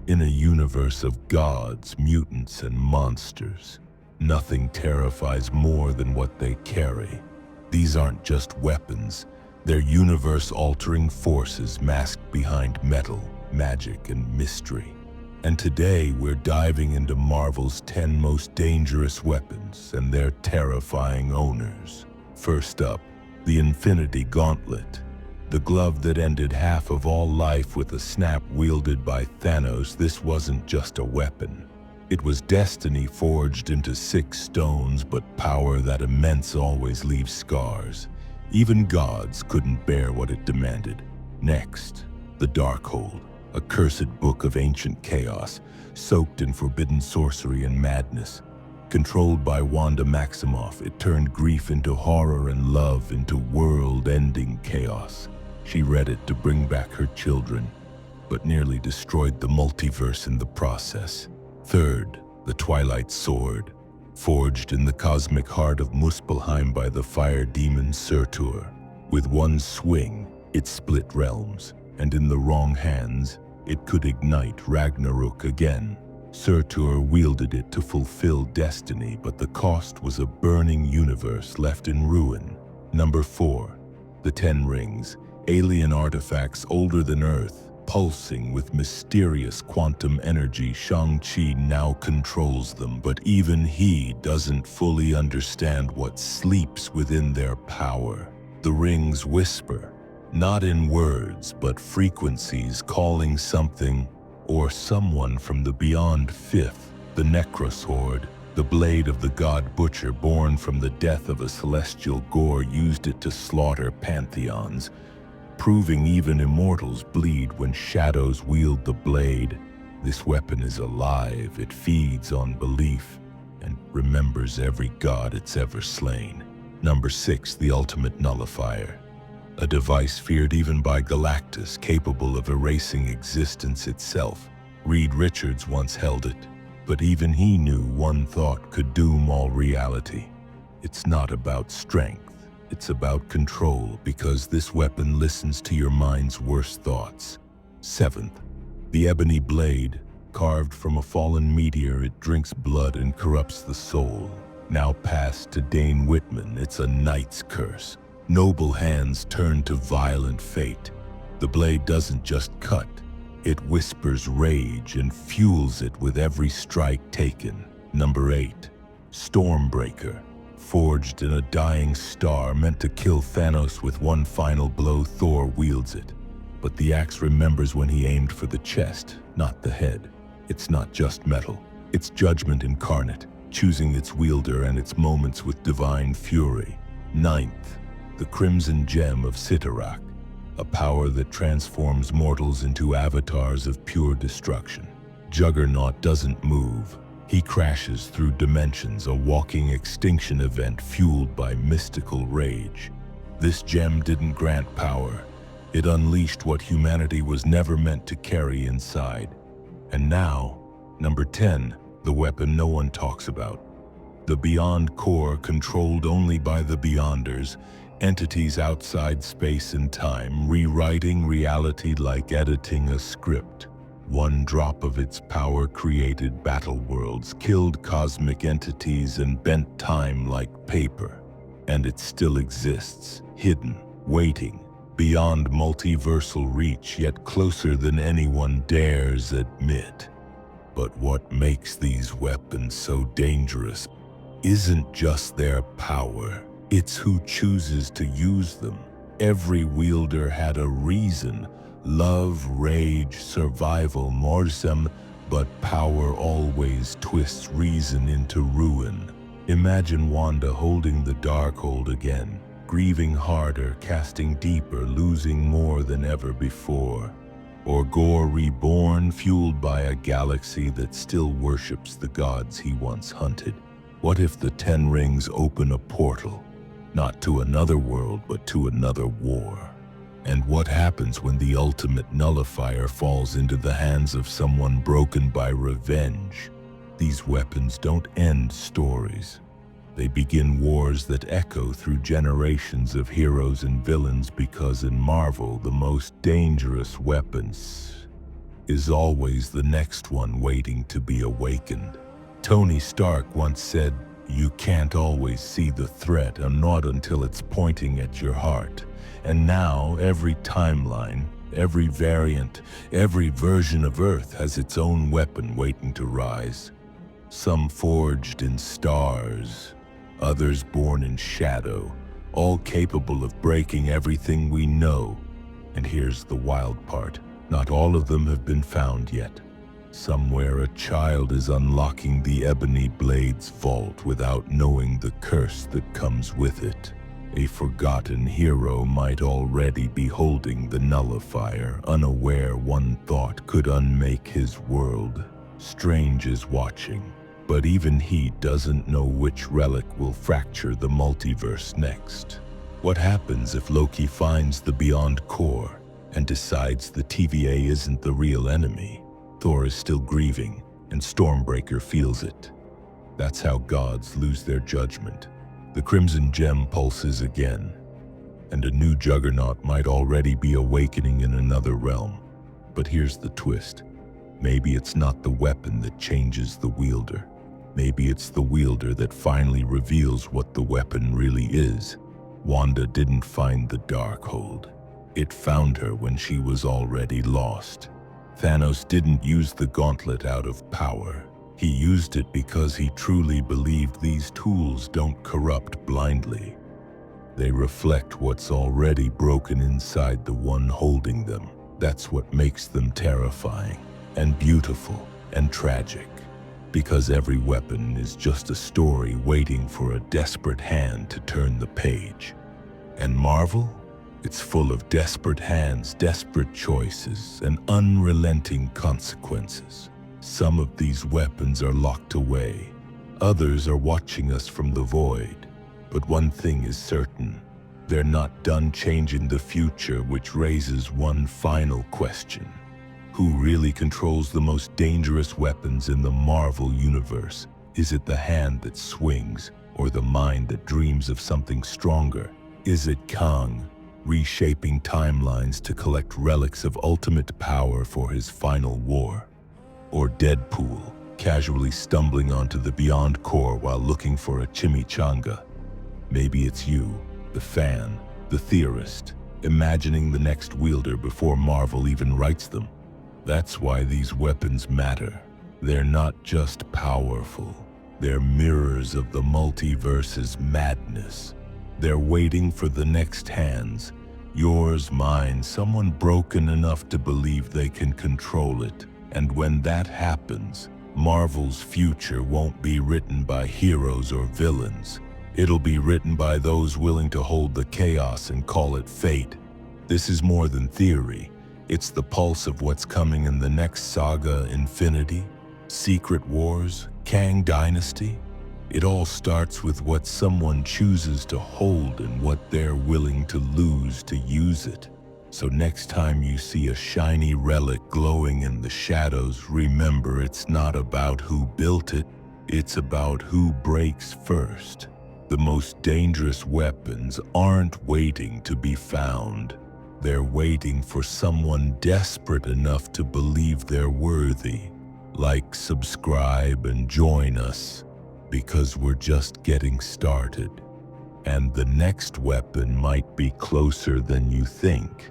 In a universe of gods, mutants, and monsters, nothing terrifies more than what they carry. These aren't just weapons, they're universe-altering forces masked behind metal, magic, and mystery. And today we're diving into Marvel's 10 most dangerous weapons and their terrifying owners. First up, the Infinity Gauntlet. The glove that ended half of all life with a snap wielded by Thanos. This wasn't just a weapon. It was destiny forged into 6 stones, but power that immense always leaves scars. Even gods couldn't bear what it demanded. Next, the Darkhold, a cursed book of ancient chaos, soaked in forbidden sorcery and madness. Controlled by Wanda Maximoff, it turned grief into horror and love into world-ending chaos. She read it to bring back her children, but nearly destroyed the multiverse in the process. Third, the Twilight Sword. Forged in the cosmic heart of Muspelheim by the fire demon Surtur. With one swing, it split realms, and in the wrong hands, it could ignite Ragnarok again. Surtur wielded it to fulfill destiny, but the cost was a burning universe left in ruin. Number 4, the Ten Rings. Alien artifacts older than Earth, pulsing with mysterious quantum energy. Shang-Chi now controls them, but even he doesn't fully understand what sleeps within their power. The rings whisper, not in words, but frequencies calling something or someone from the beyond. Fifth, the Necrosword. The blade of the god Butcher, born from the death of a celestial gore, used it to slaughter pantheons, proving even immortals bleed when shadows wield the blade. This weapon is alive, it feeds on belief, and remembers every god it's ever slain. Number 6, the Ultimate Nullifier. A device feared even by Galactus, capable of erasing existence itself. Reed Richards once held it, but even he knew one thought could doom all reality. It's not about strength. It's about control, because this weapon listens to your mind's worst thoughts. 7th, the Ebony Blade. Carved from a fallen meteor, it drinks blood and corrupts the soul. Now passed to Dane Whitman, it's a knight's curse. Noble hands turn to violent fate. The blade doesn't just cut, it whispers rage and fuels it with every strike taken. Number 8, Stormbreaker. Forged in a dying star, meant to kill Thanos with one final blow, Thor wields it. But the axe remembers when he aimed for the chest, not the head. It's not just metal, it's judgment incarnate, choosing its wielder and its moments with divine fury. 9th, the Crimson Gem of Sitarak. A power that transforms mortals into avatars of pure destruction. Juggernaut doesn't move. He crashes through dimensions, a walking extinction event fueled by mystical rage. This gem didn't grant power. It unleashed what humanity was never meant to carry inside. And now, number 10, the weapon no one talks about. The Beyond Core, controlled only by the Beyonders, entities outside space and time, rewriting reality like editing a script. One drop of its power created battle worlds, killed cosmic entities, and bent time like paper. And it still exists, hidden, waiting, beyond multiversal reach, yet closer than anyone dares admit. But what makes these weapons so dangerous isn't just their power, it's who chooses to use them. Every wielder had a reason. Love, rage, survival, morsem, but power always twists reason into ruin. Imagine Wanda holding the Darkhold again, grieving harder, casting deeper, losing more than ever before. Or Gore reborn, fueled by a galaxy that still worships the gods he once hunted. What if the Ten Rings open a portal, not to another world, but to another war? And what happens when the ultimate nullifier falls into the hands of someone broken by revenge? These weapons don't end stories. They begin wars that echo through generations of heroes and villains, because in Marvel, the most dangerous weapons is always the next one waiting to be awakened. Tony Stark once said, "You can't always see the threat, and not until it's pointing at your heart." And now every timeline, every variant, every version of Earth has its own weapon waiting to rise. Some forged in stars, others born in shadow, all capable of breaking everything we know. And here's the wild part. Not all of them have been found yet. Somewhere a child is unlocking the Ebony Blade's vault without knowing the curse that comes with it. A forgotten hero might already be holding the nullifier, unaware one thought could unmake his world. Strange is watching, but even he doesn't know which relic will fracture the multiverse next. What happens if Loki finds the Beyond Core and decides the TVA isn't the real enemy? Thor is still grieving, and Stormbreaker feels it. That's how gods lose their judgment. The Crimson Gem pulses again, and a new juggernaut might already be awakening in another realm. But here's the twist. Maybe it's not the weapon that changes the wielder. Maybe it's the wielder that finally reveals what the weapon really is. Wanda didn't find the Darkhold. It found her when she was already lost. Thanos didn't use the gauntlet out of power. He used it because he truly believed these tools don't corrupt blindly. They reflect what's already broken inside the one holding them. That's what makes them terrifying, and beautiful, and tragic. Because every weapon is just a story waiting for a desperate hand to turn the page. And Marvel? It's full of desperate hands, desperate choices, and unrelenting consequences. Some of these weapons are locked away. Others are watching us from the void. But one thing is certain. They're not done changing the future, which raises one final question. Who really controls the most dangerous weapons in the Marvel universe? Is it the hand that swings, or the mind that dreams of something stronger? Is it Kang, reshaping timelines to collect relics of ultimate power for his final war? Or Deadpool, casually stumbling onto the Beyond Core while looking for a chimichanga? Maybe it's you, the fan, the theorist, imagining the next wielder before Marvel even writes them. That's why these weapons matter. They're not just powerful. They're mirrors of the multiverse's madness. They're waiting for the next hands. Yours, mine, someone broken enough to believe they can control it. And when that happens, Marvel's future won't be written by heroes or villains. It'll be written by those willing to hold the chaos and call it fate. This is more than theory. It's the pulse of what's coming in the next saga: Infinity, Secret Wars, Kang Dynasty. It all starts with what someone chooses to hold and what they're willing to lose to use it. So next time you see a shiny relic glowing in the shadows, remember it's not about who built it, it's about who breaks first. The most dangerous weapons aren't waiting to be found. They're waiting for someone desperate enough to believe they're worthy. Like, subscribe, and join us, because we're just getting started. And the next weapon might be closer than you think.